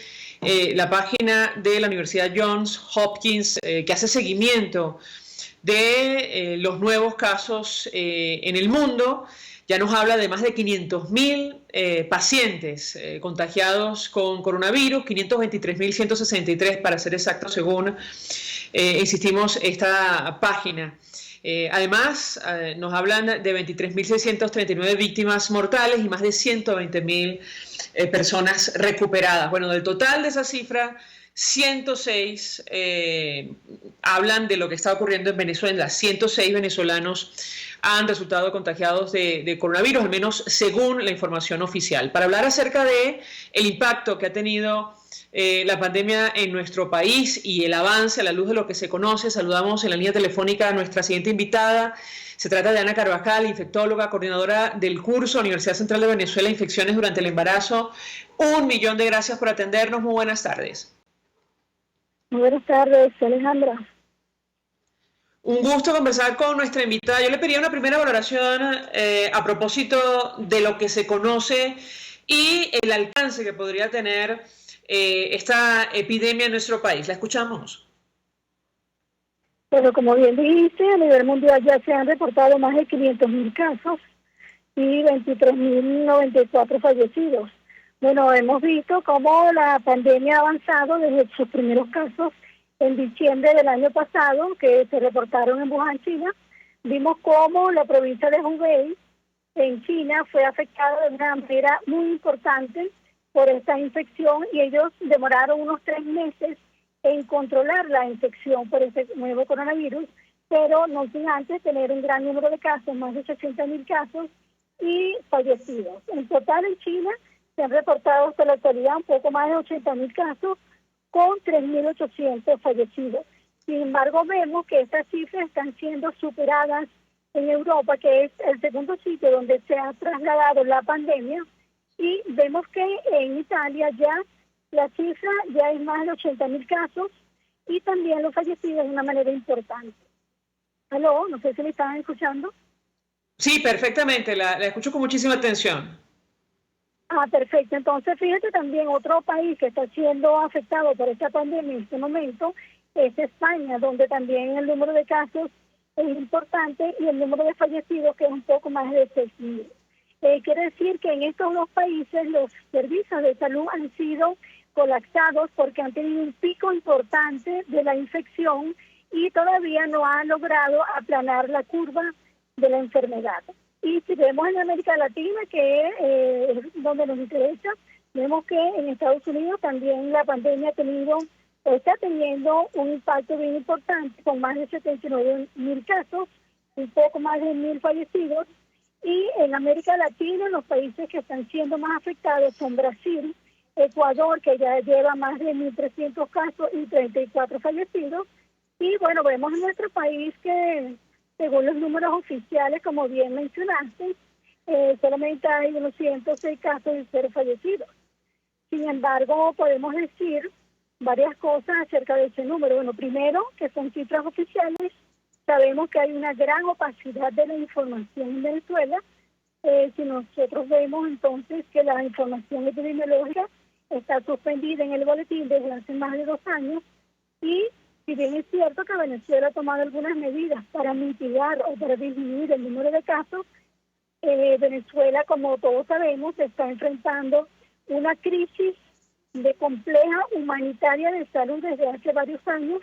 la página de la Universidad Johns Hopkins, que hace seguimiento de los nuevos casos en el mundo. ya nos habla de más de 500.000 pacientes contagiados con coronavirus, 523.163 para ser exacto, según, insistimos, esta página. Además, nos hablan de 23.639 víctimas mortales y más de 120.000 personas recuperadas. Bueno, del total de esa cifra, 106 hablan de lo que está ocurriendo en Venezuela. 106 venezolanos han resultado contagiados de coronavirus, al menos según la información oficial. Para hablar acerca de el impacto que ha tenido la pandemia en nuestro país y el avance a la luz de lo que se conoce, saludamos en la línea telefónica a nuestra siguiente invitada. Se trata de Ana Carvajal, infectóloga, coordinadora del curso Universidad Central de Venezuela, Infecciones durante el embarazo. 1.000.000 de gracias por atendernos. Muy buenas tardes. Muy buenas tardes, Alejandra. Un gusto conversar con nuestra invitada. Yo le pedía una primera valoración a propósito de lo que se conoce y el alcance que podría tener esta epidemia en nuestro país. La escuchamos. Pero como bien dijiste, a nivel mundial ya se han reportado más de 500.000 casos y 23.094 fallecidos. Bueno, hemos visto cómo la pandemia ha avanzado desde sus primeros casos en diciembre del año pasado, que se reportaron en Wuhan, China. Vimos cómo la provincia de Hubei, en China, fue afectada de una manera muy importante por esta infección y ellos demoraron unos 3 meses en controlar la infección por este nuevo coronavirus, pero no sin antes tener un gran número de casos, más de 60.000 casos y fallecidos. En total en China se han reportado hasta la actualidad un poco más de 80.000 casos con 3.800 fallecidos. Sin embargo, vemos que estas cifras están siendo superadas en Europa, que es el segundo sitio donde se ha trasladado la pandemia, y vemos que en Italia ya la cifra ya es más de 80.000 casos y también los fallecidos de una manera importante. ¿Aló? No sé si me estaban escuchando. Sí, perfectamente, la escucho con muchísima atención. Ah, perfecto. Entonces, fíjate también otro país que está siendo afectado por esta pandemia en este momento es España, donde también el número de casos es importante y el número de fallecidos que es un poco más de 6.000. Quiere decir que en estos dos países los servicios de salud han sido colapsados porque han tenido un pico importante de la infección y todavía no han logrado aplanar la curva de la enfermedad. Y si vemos en América Latina, que es donde nos interesa, vemos que en Estados Unidos también la pandemia está teniendo un impacto bien importante, con más de 79.000 casos, un poco más de 1.000 fallecidos. Y en América Latina, los países que están siendo más afectados son Brasil, Ecuador, que ya lleva más de 1.300 casos y 34 fallecidos. Y bueno, vemos en nuestro país que, según los números oficiales, como bien mencionaste, solamente hay unos 106 casos y 0 fallecidos. Sin embargo, podemos decir varias cosas acerca de ese número. Bueno, primero, que son cifras oficiales. Sabemos que hay una gran opacidad de la información en Venezuela. Si nosotros vemos entonces que la información epidemiológica está suspendida en el boletín desde hace más de 2 años, y si bien es cierto que Venezuela ha tomado algunas medidas para mitigar o para disminuir el número de casos, Venezuela, como todos sabemos, está enfrentando una crisis de compleja humanitaria de salud desde hace varios años,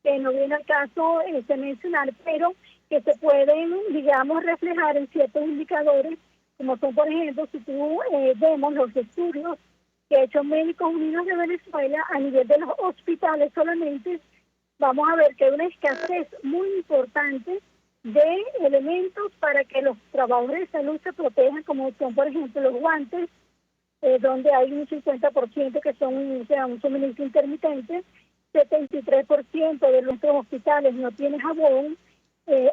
que no viene al caso mencionar, pero que se pueden, digamos, reflejar en ciertos indicadores, como son, por ejemplo, si tú vemos los estudios que ha hecho Médicos Unidos de Venezuela a nivel de los hospitales solamente, vamos a ver que hay una escasez muy importante de elementos para que los trabajadores de salud se protejan, como son, por ejemplo, los guantes, donde hay un 50% que son un suministro intermitente, 73% de nuestros hospitales no tienen jabón,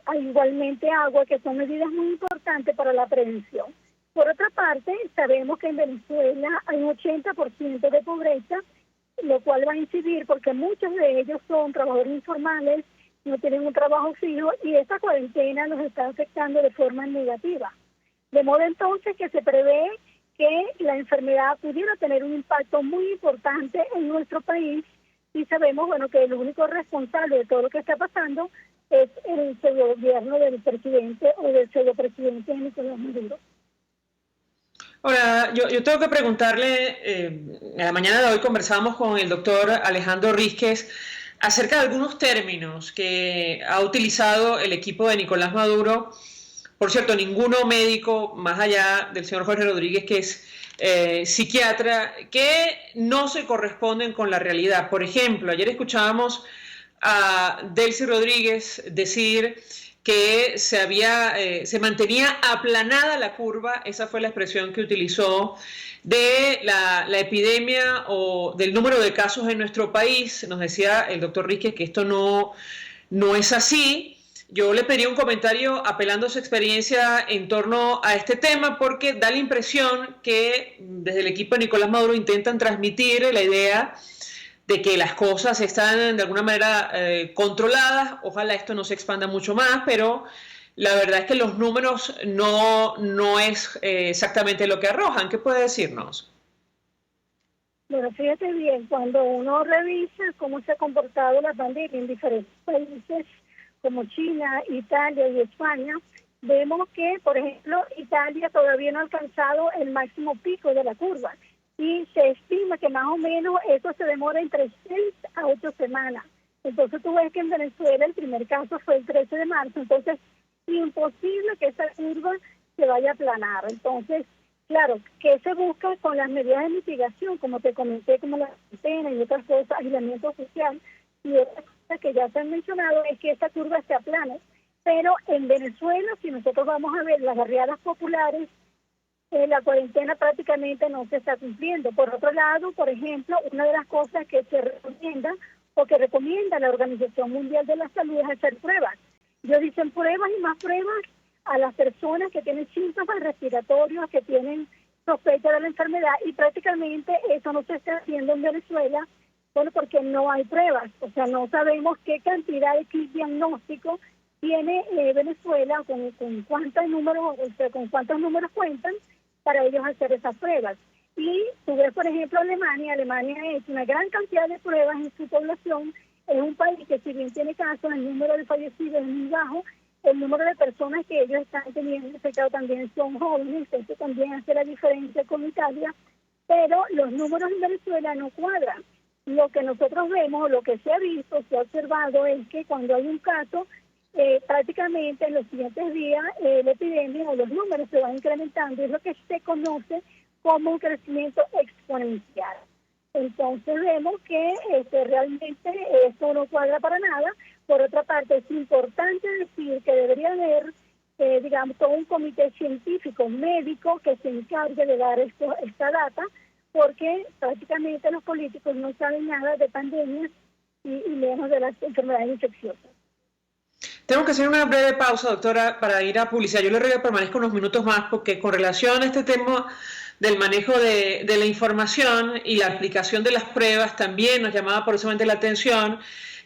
hay igualmente agua, que son medidas muy importantes para la prevención. Por otra parte, sabemos que en Venezuela hay un 80% de pobreza, lo cual va a incidir porque muchos de ellos son trabajadores informales, no tienen un trabajo fijo, y esta cuarentena nos está afectando de forma negativa. De modo entonces que se prevé que la enfermedad pudiera tener un impacto muy importante en nuestro país, y sabemos, bueno, que el único responsable de todo lo que está pasando es el pseudo gobierno del presidente o del pseudo presidente Nicolás Maduro. Ahora, yo tengo que preguntarle, en la mañana de hoy conversábamos con el doctor Alejandro Rísquez acerca de algunos términos que ha utilizado el equipo de Nicolás Maduro. Por cierto, ninguno médico, más allá del señor Jorge Rodríguez, que es psiquiatra, que no se corresponden con la realidad. Por ejemplo, ayer escuchábamos a Delcy Rodríguez decir que se mantenía aplanada la curva, esa fue la expresión que utilizó, de la epidemia o del número de casos en nuestro país. Nos decía el doctor Rísquez que esto no es así. Yo le pedí un comentario apelando a su experiencia en torno a este tema, porque da la impresión que desde el equipo de Nicolás Maduro intentan transmitir la idea de que las cosas están de alguna manera controladas. Ojalá esto no se expanda mucho más, pero la verdad es que los números no es exactamente lo que arrojan. ¿Qué puede decirnos? Bueno, fíjate bien, cuando uno revisa cómo se ha comportado la pandemia en diferentes países como China, Italia y España, vemos que, por ejemplo, Italia todavía no ha alcanzado el máximo pico de la curva y se estima que más o menos eso se demora entre 6 a 8 semanas. Entonces tú ves que en Venezuela el primer caso fue el 13 de marzo, entonces imposible que esa curva se vaya a aplanar. Entonces, claro, ¿qué se busca con las medidas de mitigación? Como te comenté, como la cuarentena y otras cosas, aislamiento social y otras cosas que ya se han mencionado, es que esta curva se aplane. Pero en Venezuela, si nosotros vamos a ver las barriadas populares, la cuarentena prácticamente no se está cumpliendo. Por otro lado, por ejemplo, una de las cosas que se recomienda o que recomienda la Organización Mundial de la Salud es hacer pruebas. Ellos dicen pruebas y más pruebas a las personas que tienen síntomas respiratorios, que tienen sospecha de la enfermedad, y prácticamente eso no se está haciendo en Venezuela, bueno, porque no hay pruebas. O sea, no sabemos qué cantidad de kit diagnóstico tiene Venezuela, con cuántos números cuentan para ellos hacer esas pruebas. Y tú ves, por ejemplo, Alemania ha hecho una gran cantidad de pruebas en su población. Es un país que, si bien tiene casos, el número de fallecidos es muy bajo, el número de personas que ellos están teniendo infectado también son jóvenes, eso también hace la diferencia con Italia, pero los números en Venezuela no cuadran. Lo que nosotros vemos, lo que se ha visto, se ha observado, es que cuando hay un caso, prácticamente en los siguientes días la epidemia o los números se van incrementando, es lo que se conoce como un crecimiento exponencial. Entonces vemos que realmente esto no cuadra para nada. Por otra parte, es importante decir que debería haber, digamos, todo un comité científico médico que se encargue de dar esta data, porque prácticamente los políticos no saben nada de pandemias y menos de las enfermedades infecciosas. Tengo que hacer una breve pausa, doctora, para ir a publicidad. Yo le ruego que permanezca unos minutos más, porque con relación a este tema del manejo de la información y la aplicación de las pruebas, también nos llamaba poderosamente la atención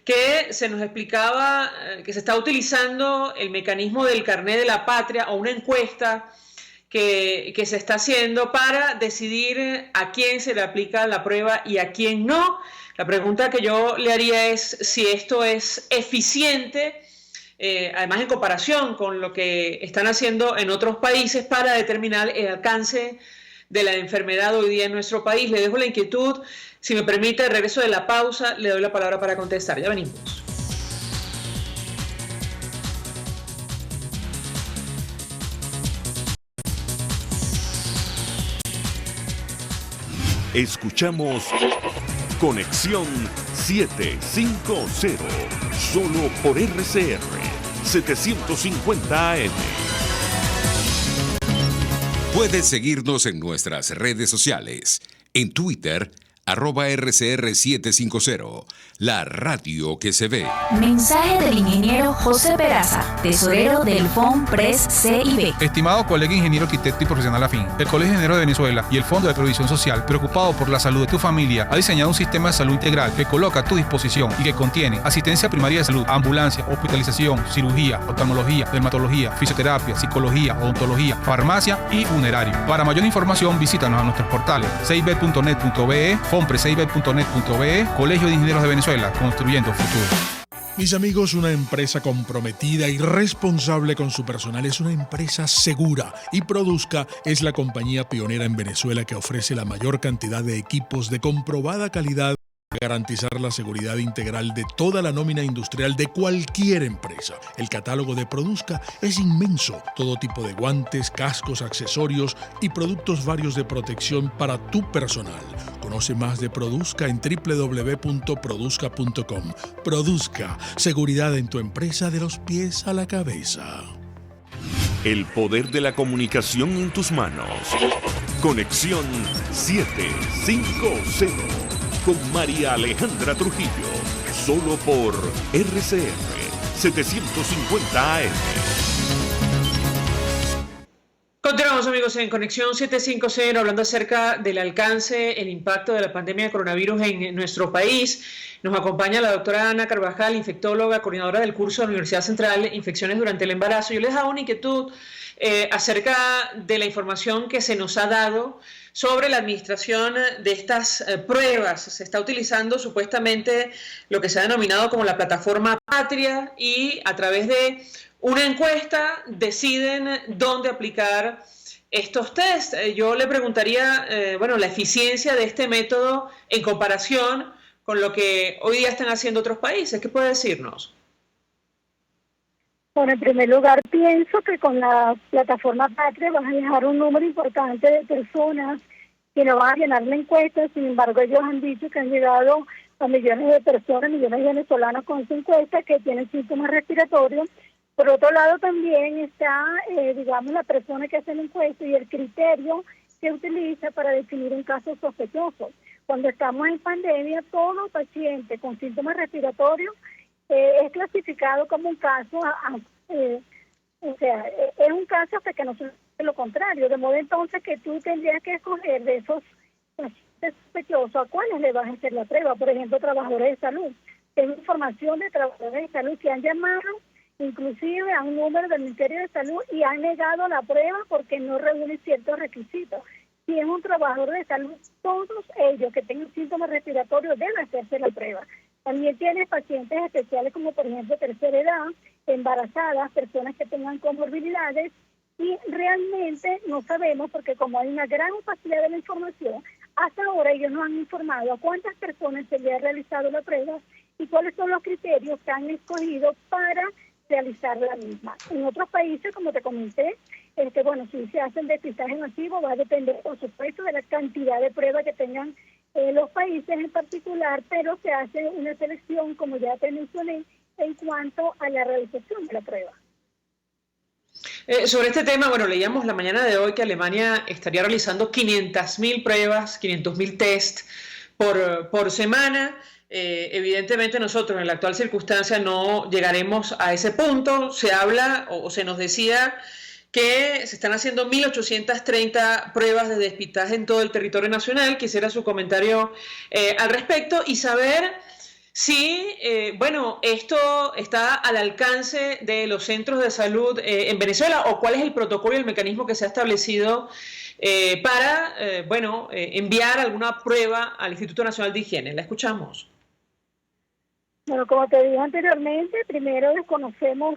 que se nos explicaba que se está utilizando el mecanismo del carnet de la patria o una encuesta que se está haciendo para decidir a quién se le aplica la prueba y a quién no. La pregunta que yo le haría es si esto es eficiente, además en comparación con lo que están haciendo en otros países para determinar el alcance de la enfermedad hoy día en nuestro país. Le dejo la inquietud. Si me permite, de regreso de la pausa, le doy la palabra para contestar. Ya venimos. Escuchamos Conexión 750, solo por RCR 750 AM. Puedes seguirnos en nuestras redes sociales. En Twitter, @RCR750, la radio que se ve. Mensaje del ingeniero José Peraza, tesorero del FOMPRES CIB. Estimado colega ingeniero, arquitecto y profesional afín, el Colegio de Ingenieros de Venezuela y el Fondo de Previsión Social, preocupado por la salud de tu familia, ha diseñado un sistema de salud integral que coloca a tu disposición y que contiene asistencia primaria de salud, ambulancia, hospitalización, cirugía, oftalmología, dermatología, fisioterapia, psicología, odontología, farmacia y funerario. Para mayor información, visítanos a nuestros portales cib.net.be, FOMPRESCIB.net.be, Colegio de Ingenieros de Venezuela, construyendo futuro. Mis amigos, una empresa comprometida y responsable con su personal es una empresa segura, y Produzca es la compañía pionera en Venezuela que ofrece la mayor cantidad de equipos de comprobada calidad para garantizar la seguridad integral de toda la nómina industrial de cualquier empresa. El catálogo de Produzca es inmenso, todo tipo de guantes, cascos, accesorios y productos varios de protección para tu personal. Conoce más de Produzca en www.produzca.com. Produzca, seguridad en tu empresa de los pies a la cabeza. El poder de la comunicación en tus manos. Conexión 750 con María Alejandra Trujillo, solo por RCR 750 AM. Continuamos, amigos, en Conexión 750, hablando acerca del alcance, el impacto de la pandemia de coronavirus en nuestro país. Nos acompaña la doctora Ana Carvajal, infectóloga, coordinadora del curso de la Universidad Central, Infecciones durante el embarazo. Yo les hago una inquietud acerca de la información que se nos ha dado sobre la administración de estas pruebas. Se está utilizando supuestamente lo que se ha denominado como la plataforma Patria, y a través de una encuesta deciden dónde aplicar estos test. Yo le preguntaría, la eficiencia de este método en comparación con lo que hoy día están haciendo otros países. ¿Qué puede decirnos? Bueno, en primer lugar, pienso que con la plataforma Patria vas a dejar un número importante de personas que no van a llenar la encuesta. Sin embargo, ellos han dicho que han llegado a millones de personas, millones de venezolanos con su encuesta que tienen síntomas respiratorios. Por otro lado, también está, la persona que hace la encuesta y el criterio que utiliza para definir un caso sospechoso. Cuando estamos en pandemia, todo paciente con síntomas respiratorios es clasificado como un caso, es un caso hasta que no se lo contrario, de modo entonces que tú tendrías que escoger de esos pacientes sospechosos a cuáles le vas a hacer la prueba. Por ejemplo, trabajadores de salud. Tengo información de trabajadores de salud que han llamado inclusive a un número del Ministerio de Salud y han negado la prueba porque no reúne ciertos requisitos. Si es un trabajador de salud, todos ellos que tengan síntomas respiratorios deben hacerse la prueba. También tienes pacientes especiales como por ejemplo tercera edad, embarazadas, personas que tengan comorbilidades, y realmente no sabemos porque como hay una gran opacidad de la información, hasta ahora ellos no han informado a cuántas personas se le ha realizado la prueba y cuáles son los criterios que han escogido para realizar la misma. En otros países, como te comenté, si se hacen depistaje masivo, va a depender, por supuesto, de la cantidad de pruebas que tengan los países en particular, pero se hace una selección, como ya te mencioné, en cuanto a la realización de la prueba. Sobre este tema, leíamos la mañana de hoy que Alemania estaría realizando 500.000 pruebas, 500.000 test por semana. Evidentemente nosotros en la actual circunstancia no llegaremos a ese punto. Se habla o se nos decía que se están haciendo 1.830 pruebas de despistaje en todo el territorio nacional. Quisiera su comentario al respecto y saber si, esto está al alcance de los centros de salud en Venezuela, o cuál es el protocolo y el mecanismo que se ha establecido para enviar alguna prueba al Instituto Nacional de Higiene. La escuchamos. Bueno, como te dije anteriormente, primero desconocemos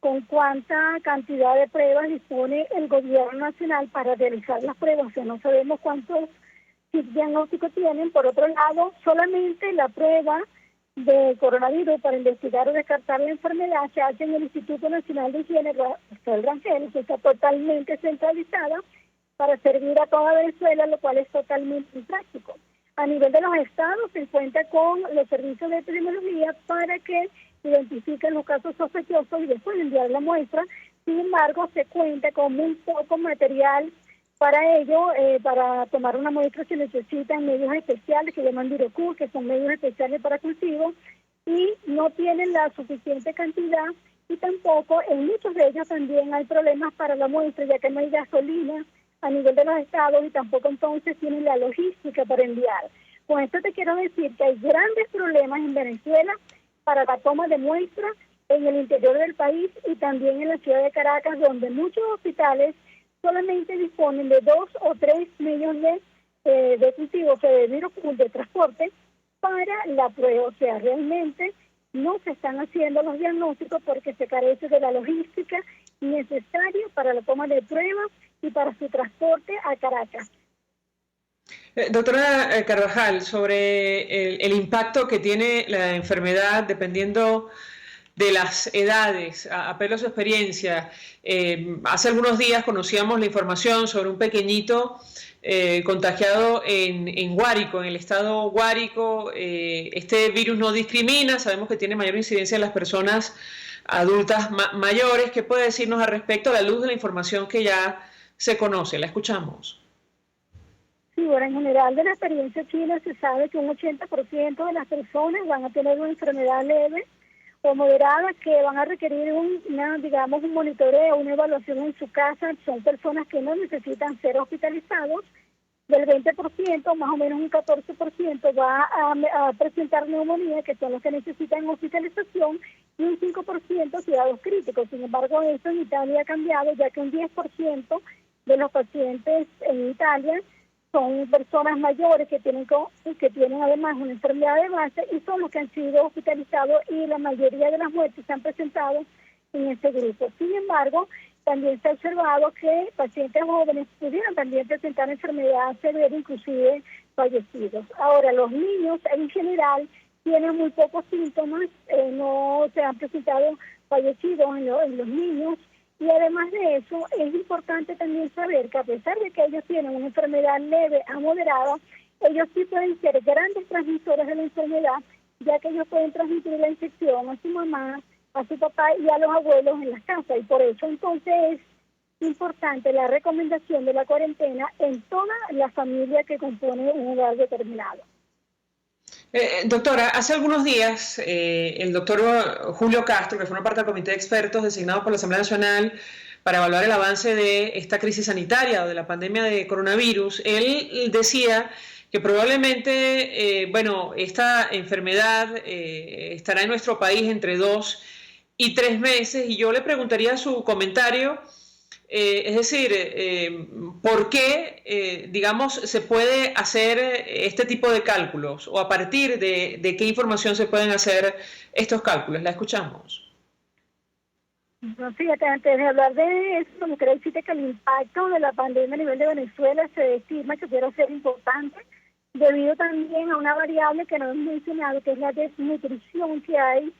con cuánta cantidad de pruebas dispone el gobierno nacional para realizar las pruebas. O sea, no sabemos cuántos diagnósticos tienen. Por otro lado, solamente la prueba de coronavirus para investigar o descartar la enfermedad se hace en el Instituto Nacional de Higiene, el Rangel, que está totalmente centralizada para servir a toda Venezuela, lo cual es totalmente impráctico. A nivel de los estados se cuenta con los servicios de epidemiología para que identifiquen los casos sospechosos y después enviar la muestra. Sin embargo, se cuenta con muy poco material para ello. Para tomar una muestra se necesitan medios especiales que llaman Virocur, que son medios especiales para cultivo, y no tienen la suficiente cantidad, y tampoco en muchos de ellos también hay problemas para la muestra, ya que no hay gasolina a nivel de los estados y tampoco entonces tienen la logística para enviar. Con esto te quiero decir que hay grandes problemas en Venezuela para la toma de muestras en el interior del país y también en la ciudad de Caracas, donde muchos hospitales solamente disponen de 2 o 3 medios de cultivo, de transporte para la prueba. O sea, realmente no se están haciendo los diagnósticos porque se carece de la logística necesaria para la toma de pruebas y para su transporte a Caracas. Doctora Carvajal, sobre el impacto que tiene la enfermedad dependiendo de las edades, apelo a su experiencia. Hace algunos días conocíamos la información sobre un pequeñito contagiado en Guárico, en el estado Guárico. Este virus no discrimina, sabemos que tiene mayor incidencia en las personas adultas mayores. ¿Qué puede decirnos al respecto a la luz de la información que ya se conoce? La escuchamos. Sí, bueno, en general de la experiencia china se sabe que un 80% de las personas van a tener una enfermedad leve o moderada que van a requerir un monitoreo, una evaluación en su casa. Son personas que no necesitan ser hospitalizados. Del 20%, más o menos un 14% va a presentar neumonía, que son los que necesitan hospitalización, y un 5% cuidados críticos. Sin embargo, eso en Italia ha cambiado, ya que un 10% de los pacientes en Italia son personas mayores que tienen además una enfermedad de base y son los que han sido hospitalizados, y la mayoría de las muertes se han presentado en ese grupo. Sin embargo, también se ha observado que pacientes jóvenes pudieran también presentar enfermedad severa, inclusive fallecidos. Ahora, los niños en general tienen muy pocos síntomas, no se han presentado fallecidos en los niños. Y además de eso, es importante también saber que a pesar de que ellos tienen una enfermedad leve a moderada, ellos sí pueden ser grandes transmisores de la enfermedad, ya que ellos pueden transmitir la infección a su mamá, a su papá y a los abuelos en las casas. Y por eso entonces es importante la recomendación de la cuarentena en toda la familia que compone un hogar determinado. Doctora, hace algunos días el doctor Julio Castro, que forma parte del comité de expertos designado por la Asamblea Nacional para evaluar el avance de esta crisis sanitaria o de la pandemia de coronavirus, él decía que probablemente, esta enfermedad estará en nuestro país entre 2 y 3 meses, y yo le preguntaría su comentario. Es decir, ¿por qué, se puede hacer este tipo de cálculos? ¿O a partir de qué información se pueden hacer estos cálculos? La escuchamos. No, fíjate, antes de hablar de eso, me quiero decirte que el impacto de la pandemia a nivel de Venezuela se estima que pudiera ser importante, debido también a una variable que no hemos mencionado, que es la desnutrición que hay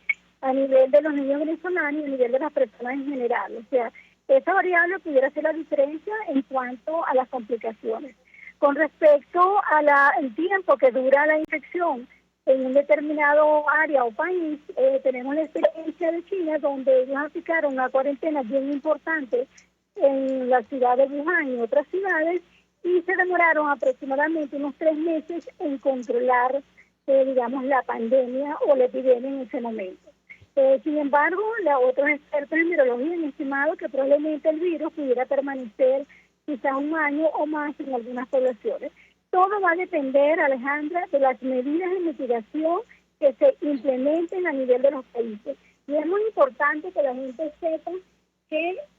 a nivel de los niños venezolanos y a nivel de las personas en general. O sea, esa variable pudiera ser la diferencia en cuanto a las complicaciones. Con respecto al tiempo que dura la infección en un determinado área o país, tenemos la experiencia de China, donde ellos aplicaron una cuarentena bien importante en la ciudad de Wuhan y otras ciudades, y se demoraron aproximadamente unos 3 meses en controlar, la pandemia o la epidemia en ese momento. Sin embargo, otros expertos en virología han estimado que probablemente el virus pudiera permanecer quizás 1 año o más en algunas poblaciones. Todo va a depender, Alejandra, de las medidas de mitigación que se implementen a nivel de los países. Y es muy importante que la gente sepa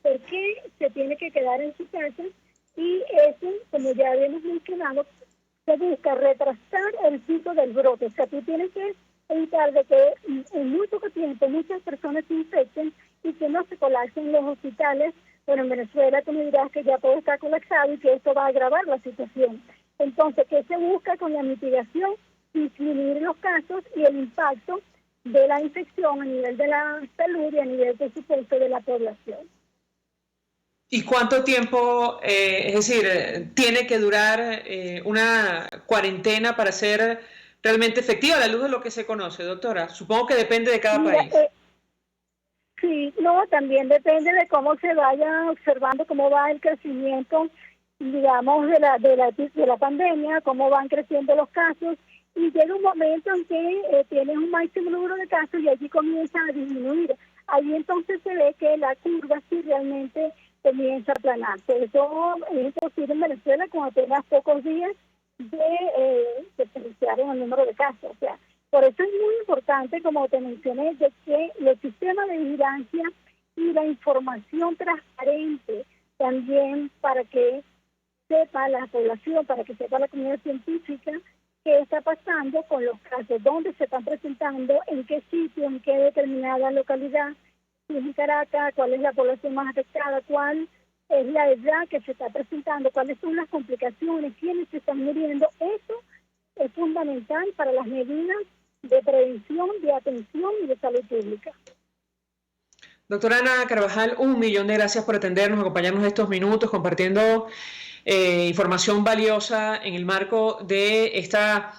por qué se tiene que quedar en su casa, y eso, como ya habíamos mencionado, se busca retrasar el pico del brote. O sea, tú tienes que evitar de que en muy poco tiempo muchas personas se infecten y que no se colapsen los hospitales. Bueno, en Venezuela tú me dirás que ya todo está colapsado y que esto va a agravar la situación. Entonces, ¿qué se busca con la mitigación? Disminuir los casos y el impacto de la infección a nivel de la salud y a nivel, por supuesto, de la población. ¿Y cuánto tiempo, tiene que durar una cuarentena para ser realmente efectiva a la luz de lo que se conoce, doctora? Supongo que depende de cada país. Sí, también depende de cómo se vaya observando, cómo va el crecimiento, de la pandemia, cómo van creciendo los casos, y llega un momento en que tienes un máximo número de casos y allí comienza a disminuir. Ahí entonces se ve que la curva sí realmente comienza a aplanar. Por eso es imposible en Venezuela con apenas pocos días de iniciar el número de casos. O sea, por eso es muy importante, como te mencioné, de que los sistemas de vigilancia y la información transparente también, para que sepa la población, para que sepa la comunidad científica, que está pasando con los casos, dónde se están presentando, en qué sitio, en qué determinada localidad, si es en Caracas, cuál es la población más afectada, cuál es la edad que se está presentando, cuáles son las complicaciones, quiénes se están muriendo. Eso es fundamental para las medidas de prevención, de atención y de salud pública. Doctora Ana Carvajal, 1.000.000 de gracias por atendernos, acompañarnos estos minutos, compartiendo información valiosa en el marco de esta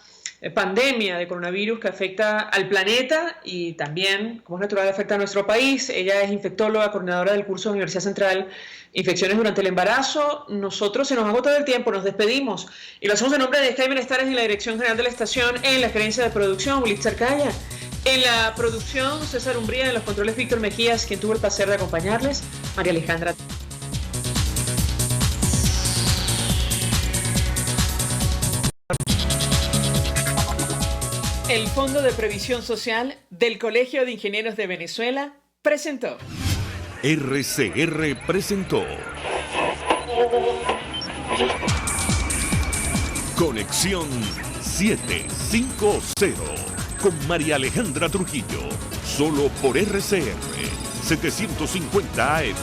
pandemia de coronavirus que afecta al planeta y también, como es natural, afecta a nuestro país. Ella es infectóloga, coordinadora del curso de Universidad Central, Infecciones durante el embarazo. Nosotros se nos ha agotado el tiempo, nos despedimos y lo hacemos en nombre de Sky Benestares en la dirección general de la estación, en la gerencia de producción, Ulitzer Calla, en la producción, César Umbría, en los controles, Víctor Mejías, quien tuvo el placer de acompañarles, María Alejandra. El Fondo de Previsión Social del Colegio de Ingenieros de Venezuela presentó. RCR presentó Conexión 750 con María Alejandra Trujillo, solo por RCR 750 AM.